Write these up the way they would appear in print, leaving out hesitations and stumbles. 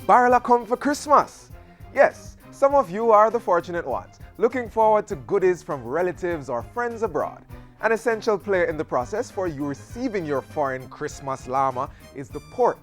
Barla come for Christmas. Yes, some of you are the fortunate ones, looking forward to goodies from relatives or friends abroad. An essential player in the process for you receiving your foreign Christmas llama is the port.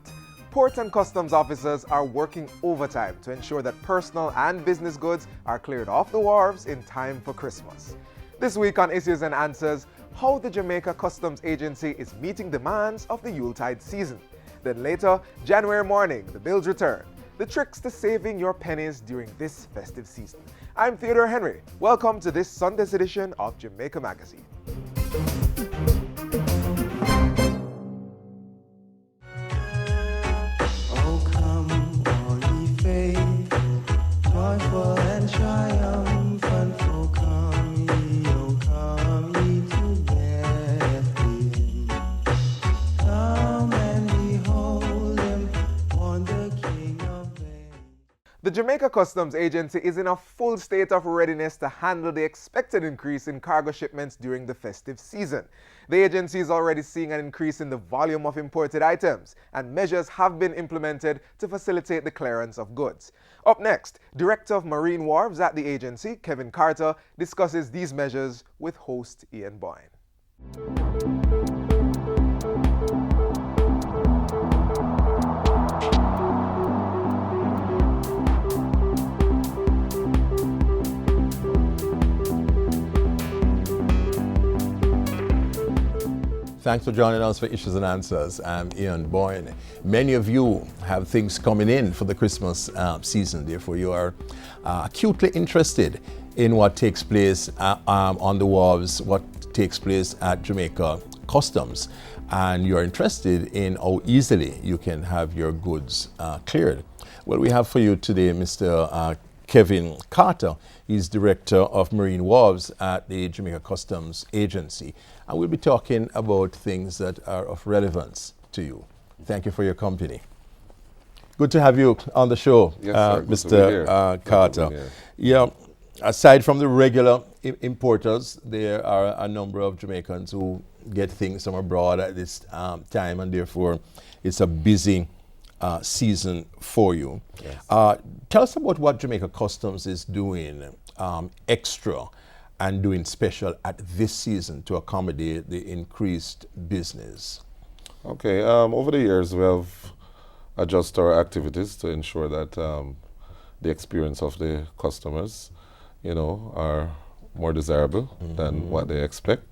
Port and customs officers are working overtime to ensure that personal and business goods are cleared off the wharves in time for Christmas. This week on Issues and Answers, how the Jamaica Customs Agency is meeting demands of the Yuletide season. Then later, January morning, the bills return. The tricks to saving your pennies during this festive season. I'm Theodore Henry. Welcome to this Sunday's edition of Jamaica Magazine. Oh, come, all ye faithful, joyful and triumphant. Oh, come ye to Bethlehem. Come and behold him, born the King of men. The Jamaica Customs Agency is in a full state of readiness to handle the expected increase in cargo shipments during the festive season. The agency is already seeing an increase in the volume of imported items, and measures have been implemented to facilitate the clearance of goods. Up next, Director of Marine Wharves at the agency, Kevin Carter, discusses these measures with host Ian Boyne. Thanks for joining us for Issues and Answers. I'm Ian Boyne. Many of you have things coming in for the Christmas season. Therefore, you are acutely interested in what takes place on the wharves, what takes place at Jamaica Customs. And you're interested in how easily you can have your goods cleared. Well, we have for you today Mr. Kevin Carter. He's Director of Marine Wharves at the Jamaica Customs Agency. And we'll be talking about things that are of relevance to you. Thank you for your company. Good to have you on the show, Yes, sir. Mr. Carter. Yeah, aside from the regular importers, there are a number of Jamaicans who get things from abroad at this time, and therefore it's a busy season for you. Yes. Tell us about what Jamaica Customs is doing extra and doing special at this season to accommodate the increased business. Okay, over the years we have adjusted our activities to ensure that the experience of the customers, are more desirable than what they expect.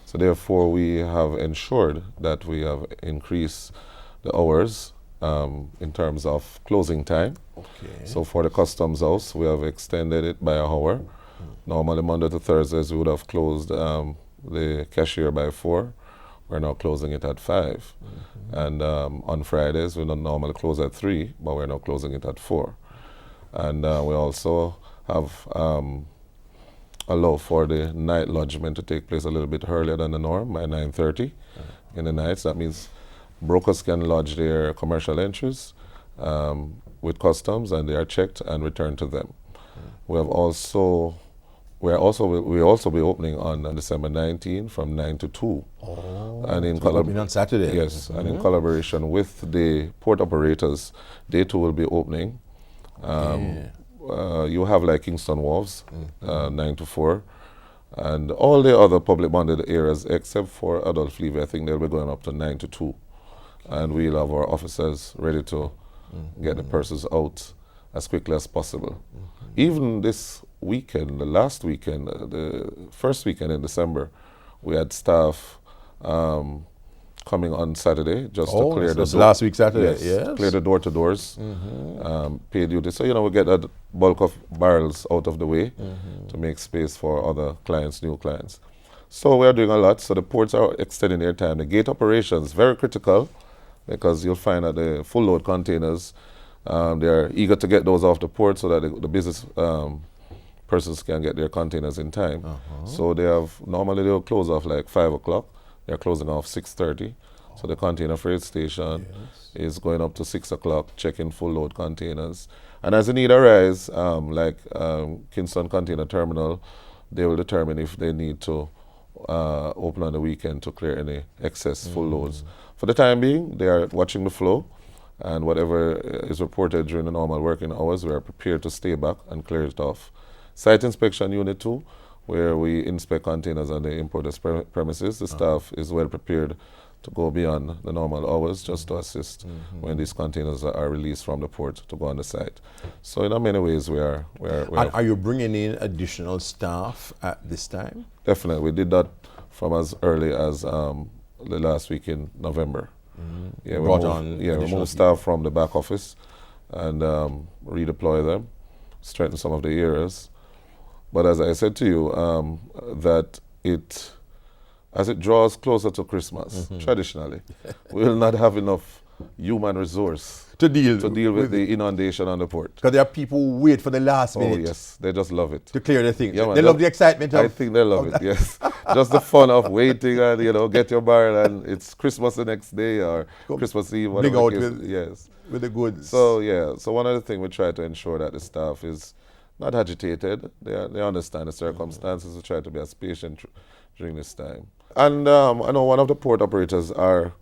So therefore we have ensured that we have increased the hours in terms of closing time. Okay. So for the customs house, we have extended it by an hour. Normally Monday to Thursdays we would have closed the cashier by 4. We're now closing it at 5. And on Fridays we don't normally close at 3, but we're now closing it at 4. And we also have allow for the night lodgement to take place a little bit earlier than the norm, by 9:30 in the nights. That means brokers can lodge their commercial entries with customs, and they are checked and returned to them. We also be opening on December 19 from 9 to 2. Oh, and in opening on Saturday. Yes, and in collaboration with the port operators, they too will be opening. You have like Kingston Wharves, 9 to 4. And all the other public bonded areas except for Adolph Levy, I think they'll be going up to 9 to 2. And we'll have our officers ready to get the purses out as quickly as possible. Even this weekend, the last weekend, the first weekend in December, we had staff coming on Saturday just to clear the door. Last week Saturday, yes. Clear the door-to-doors, pay duty. So, we get that bulk of barrels out of the way to make space for other clients, new clients. So we're doing a lot. So the ports are extending their time. The gate operations, very critical, because you'll find that the full load containers, they're eager to get those off the port so that the business persons can get their containers in time. So normally they'll close off like 5 o'clock. They're closing off 6:30. So the container freight station is going up to 6 o'clock, checking full load containers. And as the need arise, like Kingston Container Terminal, they will determine if they need to open on the weekend to clear any excess full loads. For the time being, they are watching the flow, And whatever is reported during the normal working hours, we are prepared to stay back and clear it off. Site inspection unit 2, where we inspect containers on the importer's premises. The staff is well prepared to go beyond the normal hours just to assist when these containers are released from the port to go on the site. So in many ways we are And are you bringing in additional staff at this time? definitely. We did that from as early as the last week in November. Yeah, we Brought moved, on yeah, we additional moved staff from the back office and redeploy them, strengthen some of the areas. But as I said to you, that as it draws closer to Christmas, traditionally, we will not have enough human resource To deal with the inundation on the port. Because there are people who wait for the last Oh minute yes, they just love it. to clear the thing. Yeah, man, They love the excitement I of think they love it, yes. Just the fun of waiting and, get your barrel and it's Christmas the next day or Come Christmas Eve, bring whatever out the case with- is. Yes. with the goods. So, yeah, so one of the things we try to ensure that the staff is not agitated. They understand the circumstances. We try to be as patient during this time. And I know one of the port operators are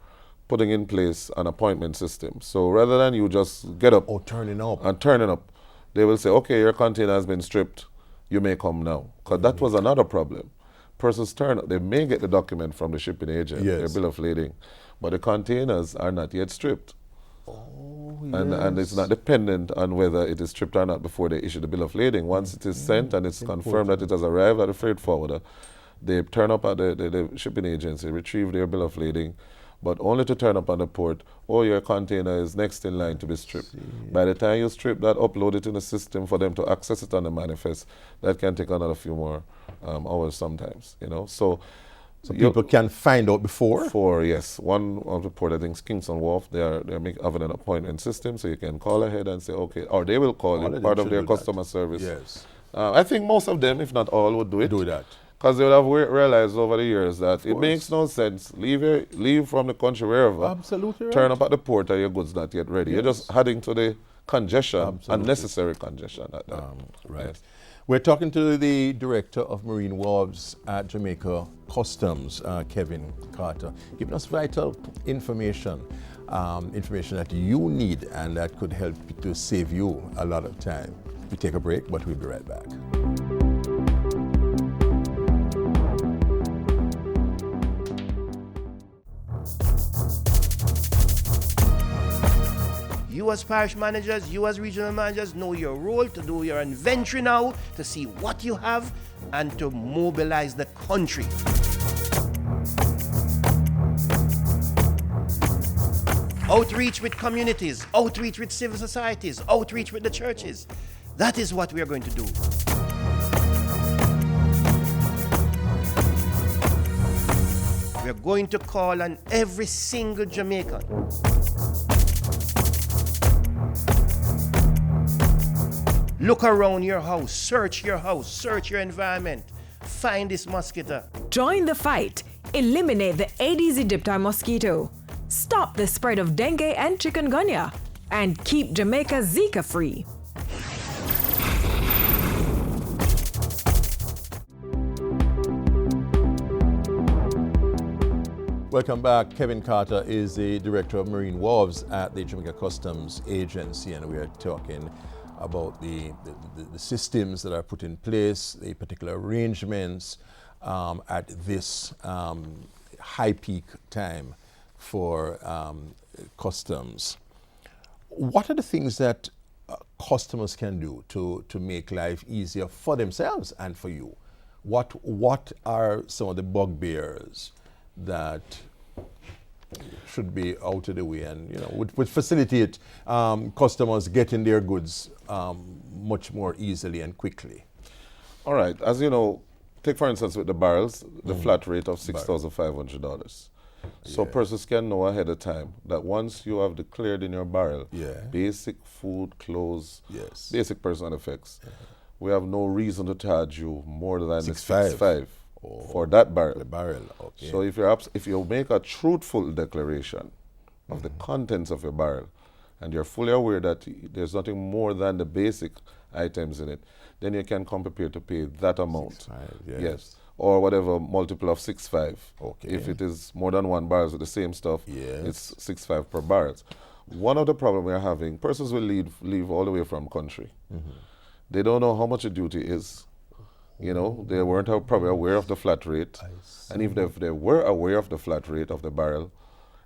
putting in place an appointment system. So rather than you just get up turning up. and turning up, they will say, okay, your container has been stripped. You may come now. Because that was another problem. Persons turn up. They may get the document from the shipping agent, their Yes. bill of lading, but the containers are not yet stripped. And it's not dependent on whether it is stripped or not before they issue the bill of lading. Once it is sent and it's confirmed that it has arrived at the freight forwarder, they turn up at the shipping agency, retrieve their bill of lading, but only to turn up on the port, your container is next in line to be stripped. By the time you strip that, upload it in the system for them to access it on the manifest, that can take another few more hours sometimes, So People can find out before. Yes, one of the port, I think is Kingston Wharf, they're having an appointment system, so you can call ahead and say, okay, or they will call All you, of them part of should their do that. customer service. Yes. I think most of them, if not all, would do it. Do that. Because they would have realized over the years that it course. makes no sense. Leave from the country wherever. Absolutely right. Turn up at the port and your goods not yet ready. You're just adding to the congestion, Absolutely. unnecessary congestion at that. Right. Yes. We're talking to the Director of Marine Wharves at Jamaica Customs, Kevin Carter, giving us vital information, information that you need and that could help to save you a lot of time. We take a break, but we'll be right back. You as parish managers, you as regional managers know your role to do your inventory now, to see what you have and to mobilize the country. Outreach with communities, outreach with civil societies, outreach with the churches. That is what we are going to do. We are going to call on every single Jamaican. Look around your house, search your environment. Find this mosquito. Join the fight. Eliminate the Aedes aegypti mosquito. Stop the spread of dengue and chikungunya. And keep Jamaica Zika free. Welcome back. Kevin Carter is the Director of Marine Wharves at the Jamaica Customs Agency, and we are talking about the systems that are put in place, the particular arrangements at this high peak time for customs. What are the things that customers can do to make life easier for themselves and for you? What are some of the bugbears that should be out of the way and would facilitate customers getting their goods much more easily and quickly? All right. As you know, take for instance with the barrels, the flat rate of $6,500. So persons can know ahead of time that once you have declared in your barrel basic food, clothes, basic personal effects, we have no reason to charge you more than the 6.5 for that barrel. The barrel, okay. So if you make a truthful declaration of the contents of your barrel, and you're fully aware that there's nothing more than the basic items in it, then you can come prepared to pay that amount. 6.5, yes. Or whatever multiple of 6.5. Okay. If it is more than one barrel with the same stuff, Yes. it's 6.5 per barrel. one of the problems we're having, persons will leave all the way from country. They don't know how much the duty is. You know, they weren't probably aware of the flat rate. And even if they were aware of the flat rate of the barrel,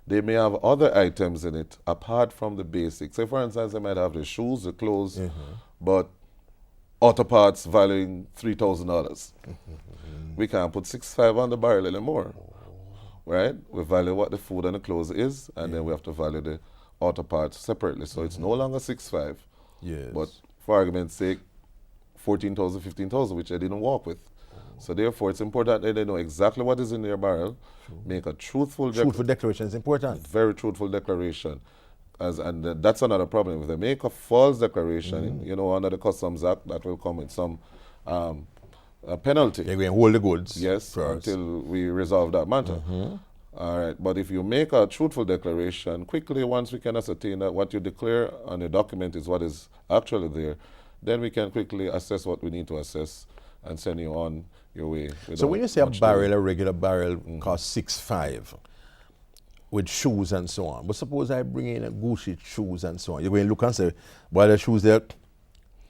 they may have other items in it apart from the basics. Say, for instance, they might have the shoes, the clothes, but auto parts valuing $3,000. We can't put 6.5 on the barrel anymore, right? We value what the food and the clothes is, and then we have to value the auto parts separately. So it's no longer 6.5, Yes. but for argument's sake, 14,000, 15,000, which they didn't walk with. So therefore, it's important that they know exactly what is in their barrel, make a truthful declaration is important. very truthful declaration. That's another problem. If they make a false declaration, you know, under the Customs Act, that will come with some penalty. They're going to hold the goods. Yes, first. until we resolve that matter. All right, but if you make a truthful declaration, quickly, once we can ascertain that what you declare on the document is what is actually there, then we can quickly assess what we need to assess and send you on your way. So when you say a regular barrel costs 6.5 with shoes and so on, but suppose I bring in a Gucci shoes and so on, you're going to look and say, well, the shoes there,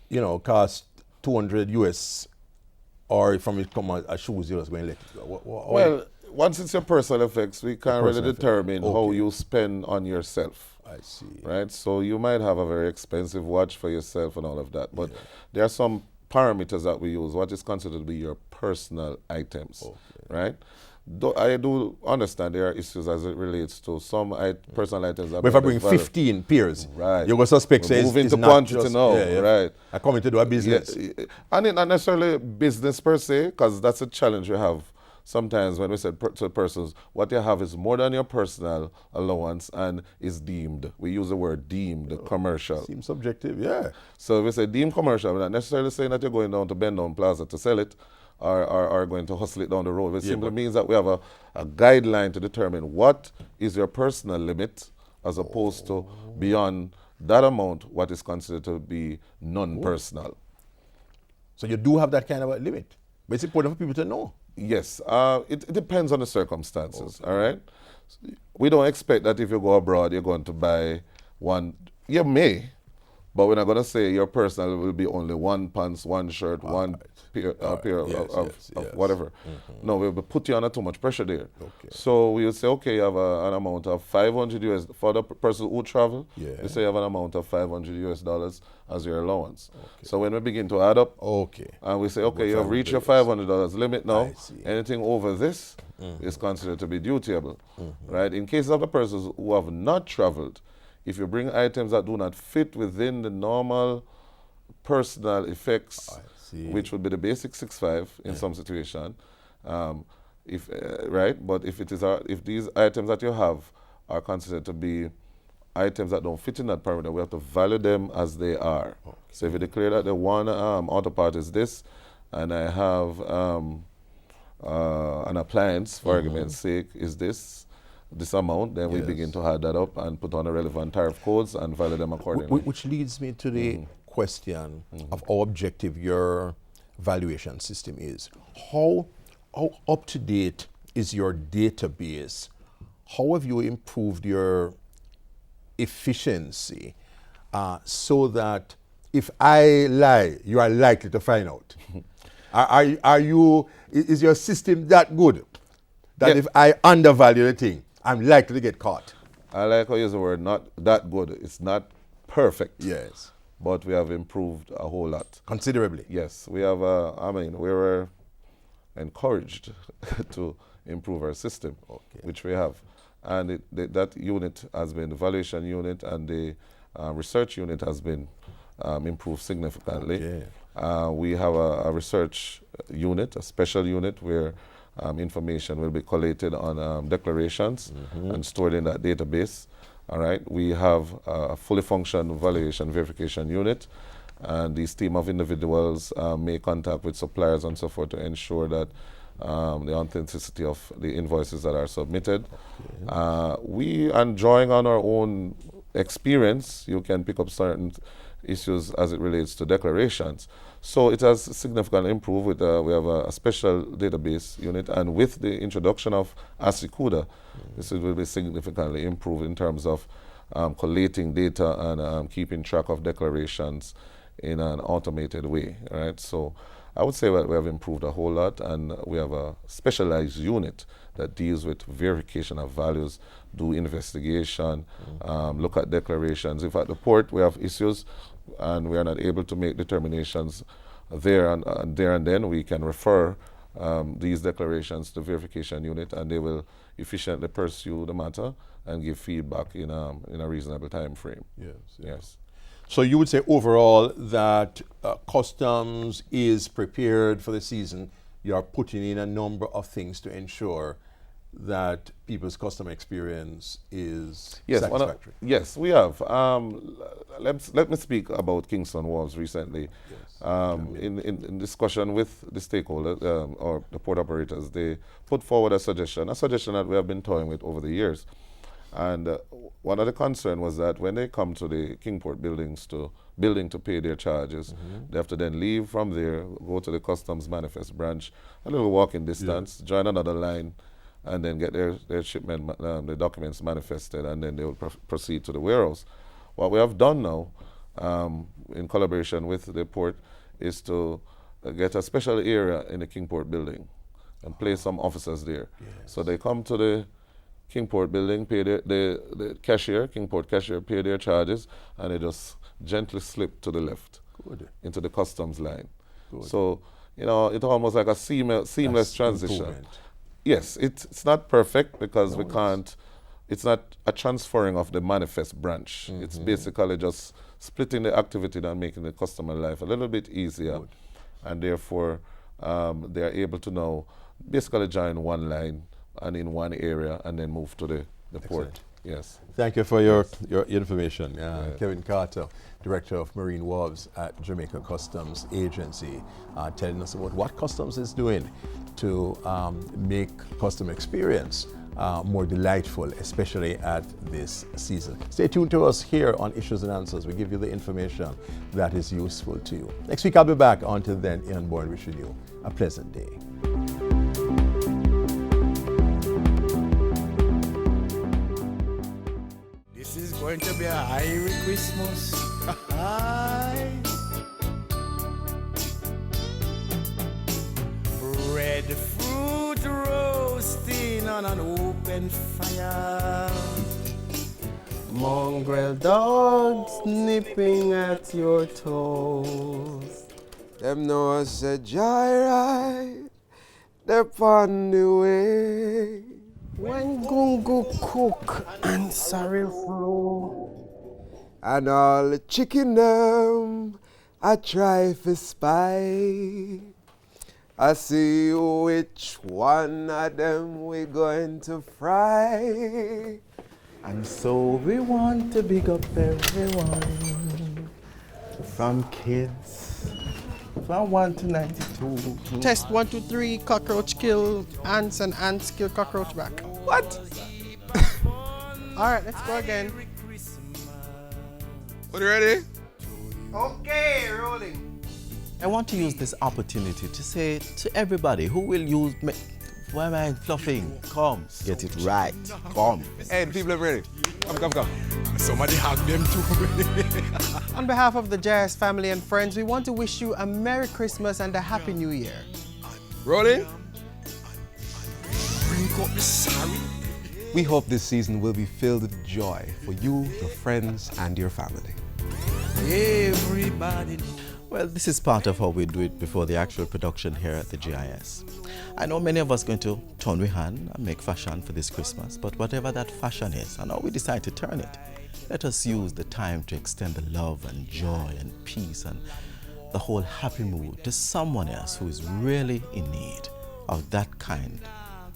you know, cost 200 US, or from it come a shoes, you're just going to let it go. Well, once it's your personal effects, we can't really personal determine effects. how Okay. you spend on yourself. I see. Right? So you might have a very expensive watch for yourself and all of that, but there are some parameters that we use, what is considered to be your personal items, right? I do understand there are issues as it relates to some personal items. That But if I may bring value. 15 pairs, Right. you're going to suspect We're say it's moving to not quantity just, now, right. I come in to do a business. Yeah, and it not necessarily business per se, because that's a challenge we have sometimes when we said to persons, what you have is more than your personal allowance and is deemed. We use the word deemed commercial. Seems subjective, yeah. So if we say deemed commercial, we're not necessarily saying that you're going down to Bend Down Plaza to sell it or going to hustle it down the road. It simply means that we have a guideline to determine what is your personal limit as opposed to beyond that amount, what is considered to be non-personal. So you do have that kind of a limit. But it's important for people to know. Yes, it depends on the circumstances, all right? We don't expect that if you go abroad, you're going to buy one. You may, but we're not going to say your personal will be only one pants, one shirt, one pair of whatever. No, we'll put you under too much pressure there. So we'll say, okay, you have an amount of 500 US, for the person who travel, you say you have an amount of 500 US dollars as your allowance. So when we begin to add up, and we say, okay, you have reached your $500 limit now, anything over this is considered to be dutiable, right? In cases of the persons who have not traveled, if you bring items that do not fit within the normal personal effects, which would be the basic 6.5 in some situation, right? But if it is if these items that you have are considered to be items that don't fit in that parameter, we have to value them as they are. So if you declare that the one auto part is this, and I have an appliance, for argument's sake, is this amount, then we begin to add that up and put on the relevant tariff codes and value them accordingly. Which leads me to the question of how objective your valuation system is. How up to date is your database? How have you improved your efficiency so that if I lie, you are likely to find out? Is your system that good that if I undervalue the thing, I'm likely to get caught? I like how you use the word not that good. It's not perfect. Yes. But we have improved a whole lot. Considerably. Yes. We have, we were encouraged to improve our system, which we have. And that unit has been, the valuation unit and the research unit has been improved significantly. We have a research unit, a special unit where information will be collated on declarations and stored in that database. All right. We have a fully functioning valuation verification unit, and this team of individuals make contact with suppliers and so forth to ensure that the authenticity of the invoices that are submitted. We are drawing on our own experience. You can pick up certain issues as it relates to declarations. So it has significantly improved. With we have a special database unit, and with the introduction of ASICUDA, this will be significantly improved in terms of collating data and keeping track of declarations in an automated way, right? So I would say that we have improved a whole lot, and we have a specialized unit that deals with verification of values, do investigation, look at declarations. If at the port we have issues and we are not able to make determinations there and then, we can refer these declarations to verification unit, and they will efficiently pursue the matter and give feedback in a reasonable time frame. Yes. So you would say overall that customs is prepared for the season. You are putting in a number of things to ensure that people's customer experience is satisfactory. Yes, we have. Let me speak about Kingston Wharves recently. In discussion with the stakeholders or the port operators, they put forward a suggestion that we have been toying with over the years. And one of the concerns was that when they come to the Kingport building to pay their charges, they have to then leave from there, go to the customs manifest branch, a little walking distance, join another line, and then get their shipment, the documents manifested, and then they will proceed to the warehouse. What we have done now, in collaboration with the port, is to get a special area in the Kingport building and place some officers there. So they come to the Kingport building, pay the cashier, Kingport cashier, pay their charges, and they just gently slip to the left into the customs line. So, it's almost like a seamless transition. Improvement. Yes, it's not perfect because it's not a transferring of the manifest branch. It's basically just splitting the activity and making the customer life a little bit easier. And therefore, they are able to now basically join one line and in one area and then move to the port. Yes. Thank you for your information. Kevin Carter, Director of Marine Wharves at Jamaica Customs Agency, telling us about what Customs is doing to make customer experience more delightful, especially at this season. Stay tuned to us here on Issues and Answers. We give you the information that is useful to you. Next week I'll be back. Until then, Ian Bourne wishing you a pleasant day. This is going to be a Irish Christmas. Aye. Breadfruit roasting on an open fire. Mongrel dogs nipping at your toes. Them know us a joyride, they're on the way. When Gungu cook and sorrel flow. And all the chicken them, I try for spy. I see which one of them we going to fry. And so we want to big up everyone, from kids, from 1 to 92. Test 1, 2, 3, cockroach kill ants and ants kill cockroach back. What? All right, let's go again. Are you ready? Okay, rolling. I want to use this opportunity to say to everybody who will use why am I fluffing? Come, get it right. Come. Hey, the people are ready. Come. Somebody hug them too. On behalf of the JS family and friends, we want to wish you a Merry Christmas and a Happy New Year. Rolling. Drink up the sorry. We hope this season will be filled with joy for you, your friends, and your family. Everybody. Well, this is part of how we do it before the actual production here at the GIS. I know many of us are going to turn we hand and make fashion for this Christmas, but whatever that fashion is and how we decide to turn it, let us use the time to extend the love and joy and peace and the whole happy mood to someone else who is really in need of that kind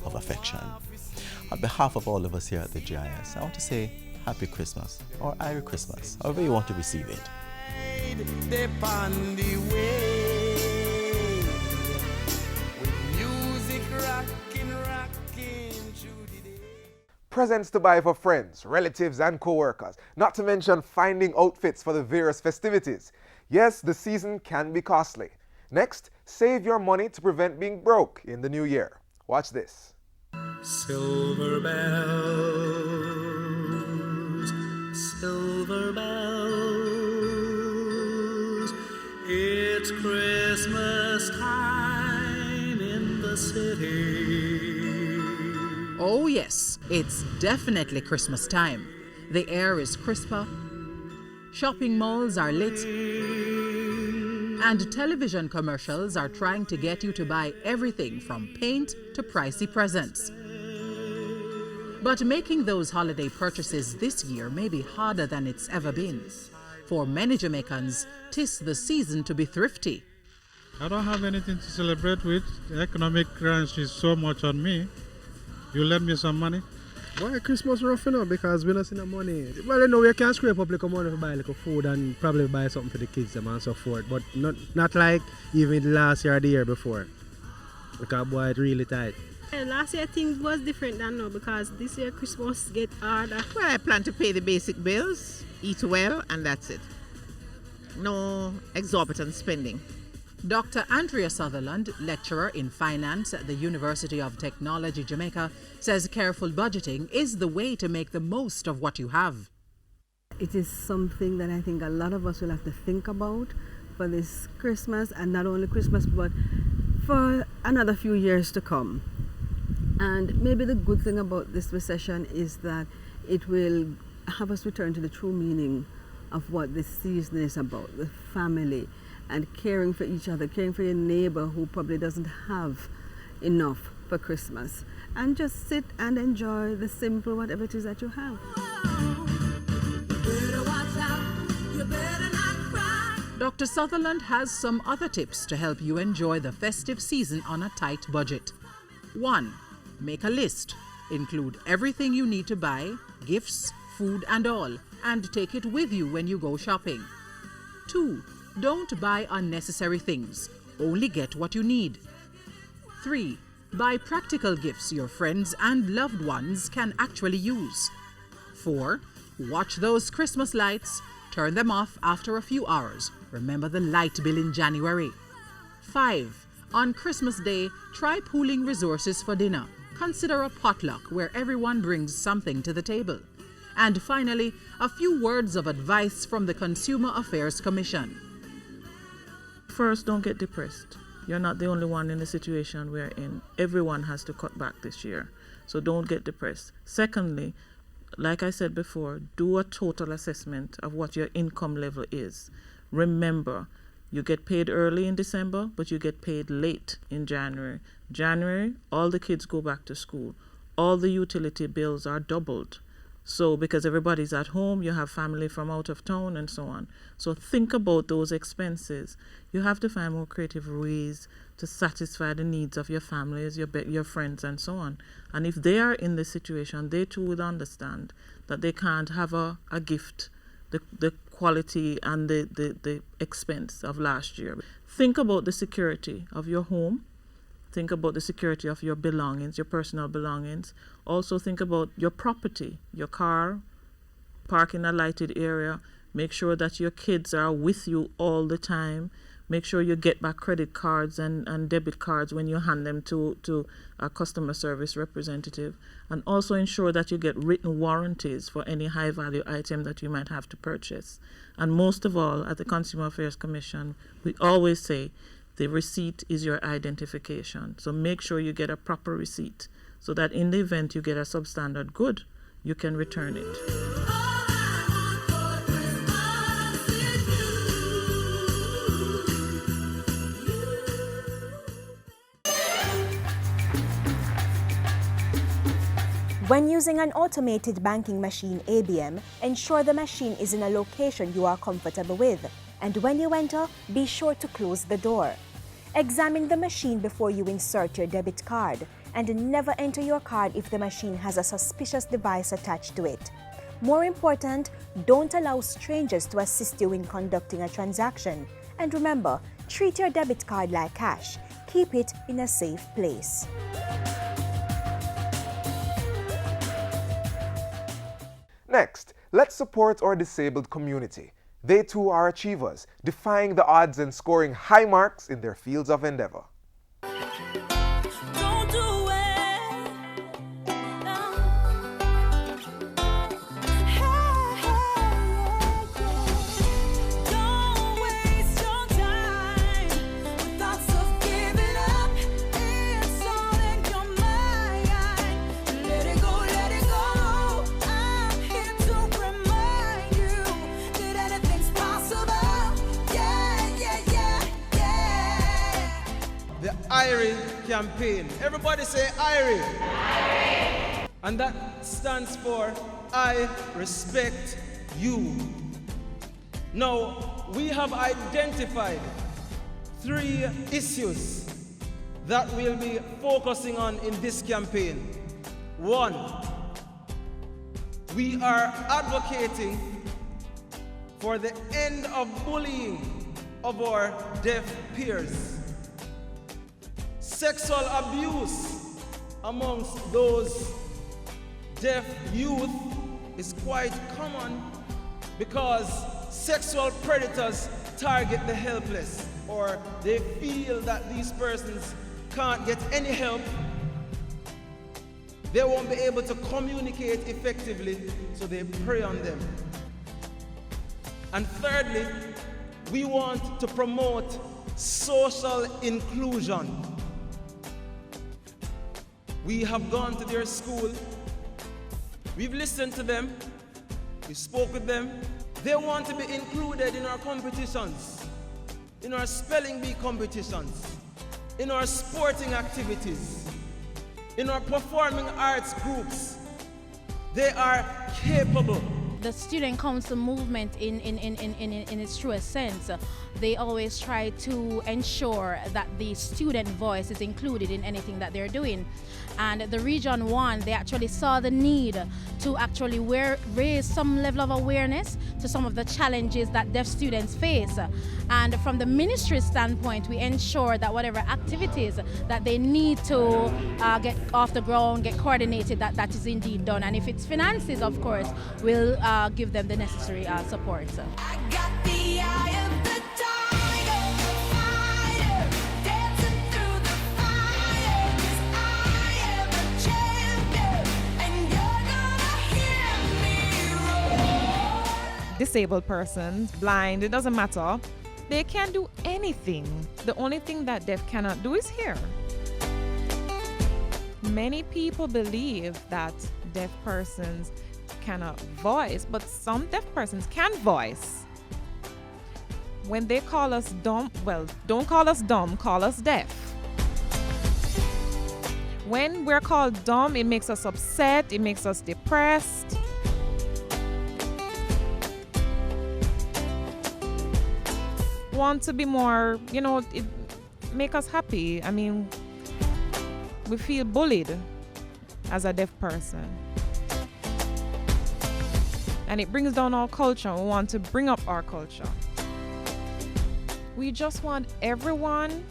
of affection. On behalf of all of us here at the GIS, I want to say Happy Christmas or Irish Christmas, however you want to receive it. Presents to buy for friends, relatives, and co-workers, not to mention finding outfits for the various festivities. Yes, the season can be costly. Next, save your money to prevent being broke in the new year. Watch this. Silver bells, silver bells. It's Christmas time in the city. Oh yes, it's definitely Christmas time. The air is crisper, shopping malls are lit, and television commercials are trying to get you to buy everything from paint to pricey presents. But making those holiday purchases this year may be harder than it's ever been. For many Jamaicans, 'tis the season to be thrifty. I don't have anything to celebrate with. The economic crunch is so much on me. You lend me some money? Why Christmas rough enough because we don't see no money. Well, you know, we can scrape up like money to buy like food and probably buy something for the kids and so forth. But not like even last year or the year before. Because boy, it's really tight. Last year things was different than now because this year Christmas get harder. Well, I plan to pay the basic bills, eat well, and that's it. No exorbitant spending. Dr. Andrea Sutherland, lecturer in finance at the University of Technology, Jamaica, says careful budgeting is the way to make the most of what you have. It is something that I think a lot of us will have to think about for this Christmas, and not only Christmas, but for another few years to come. And maybe the good thing about this recession is that it will have us return to the true meaning of what this season is about, the family, and caring for each other, caring for your neighbor who probably doesn't have enough for Christmas. And just sit and enjoy the simple whatever it is that you have. Dr. Sutherland has some other tips to help you enjoy the festive season on a tight budget. 1. Make a list. Include everything you need to buy, gifts, food and all, and take it with you when you go shopping. 2. Don't buy unnecessary things. Only get what you need. 3. Buy practical gifts your friends and loved ones can actually use. 4. Watch those Christmas lights. Turn them off after a few hours. Remember the light bill in January. 5. On Christmas Day, try pooling resources for dinner. Consider a potluck where everyone brings something to the table. And finally, a few words of advice from the Consumer Affairs Commission. First, don't get depressed. You're not the only one in the situation we're in. Everyone has to cut back this year. So don't get depressed. Secondly, like I said before, do a total assessment of what your income level is. Remember, you get paid early in December, but you get paid late in January. January, all the kids go back to school. All the utility bills are doubled. So because everybody's at home, you have family from out of town and so on. So think about those expenses. You have to find more creative ways to satisfy the needs of your families, your friends and so on. And if they are in this situation, they too will understand that they can't have a gift, the quality and the expense of last year. Think about the security of your home. Think about the security of your belongings, your personal belongings. Also think about your property, your car, park in a lighted area. Make sure that your kids are with you all the time. Make sure you get back credit cards and debit cards when you hand them to a customer service representative. And also ensure that you get written warranties for any high value item that you might have to purchase. And most of all, at the Consumer Affairs Commission, we always say, the receipt is your identification. So make sure you get a proper receipt so that in the event you get a substandard good, you can return it. When using an automated banking machine ABM, ensure the machine is in a location you are comfortable with. And when you enter, be sure to close the door. Examine the machine before you insert your debit card, and never enter your card if the machine has a suspicious device attached to it. More important, don't allow strangers to assist you in conducting a transaction. And remember, treat your debit card like cash. Keep it in a safe place. Next, let's support our disabled community. They too are achievers, defying the odds and scoring high marks in their fields of endeavor. IRI campaign. Everybody say IRI. And that stands for I respect you. Now, we have identified 3 issues that we'll be focusing on in this campaign. 1, we are advocating for the end of bullying of our deaf peers. Sexual abuse amongst those deaf youth is quite common because sexual predators target the helpless, or they feel that these persons can't get any help. They won't be able to communicate effectively, so they prey on them. And thirdly, we want to promote social inclusion. We have gone to their school, we've listened to them, we spoke with them. They want to be included in our competitions, in our spelling bee competitions, in our sporting activities, in our performing arts groups. They are capable. The student council movement in its truest sense, they always try to ensure that the student voice is included in anything that they're doing. And the Region 1, they actually saw the need to actually raise some level of awareness to some of the challenges that deaf students face. And from the ministry standpoint, we ensure that whatever activities that they need to get off the ground, get coordinated, that is indeed done. And if it's finances, of course, we'll give them the necessary support. Disabled persons, blind, it doesn't matter. They can't do anything. The only thing that deaf cannot do is hear. Many people believe that deaf persons cannot voice, but some deaf persons can voice. When they call us dumb, well, don't call us dumb, call us deaf. When we're called dumb, it makes us upset, it makes us depressed. Want to be more, it make us happy. I mean, we feel bullied as a deaf person. And it brings down our culture. We want to bring up our culture. We just want everyone,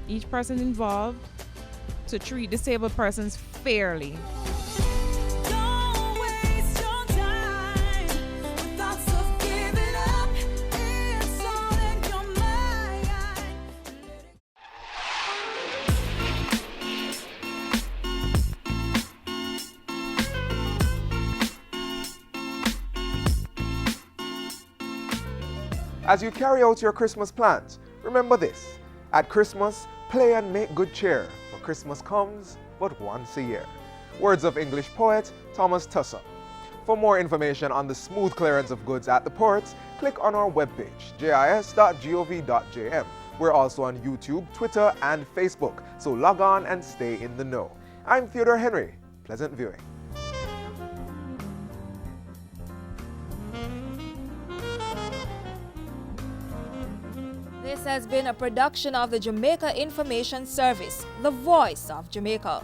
each person involved, to treat disabled persons fairly. As you carry out your Christmas plans, remember this: at Christmas, play and make good cheer, for Christmas comes but once a year. Words of English poet Thomas Tusser. For more information on the smooth clearance of goods at the ports, click on our webpage, jis.gov.jm. We're also on YouTube, Twitter, and Facebook, so log on and stay in the know. I'm Theodore Henry. Pleasant viewing. This has been a production of the Jamaica Information Service, the voice of Jamaica.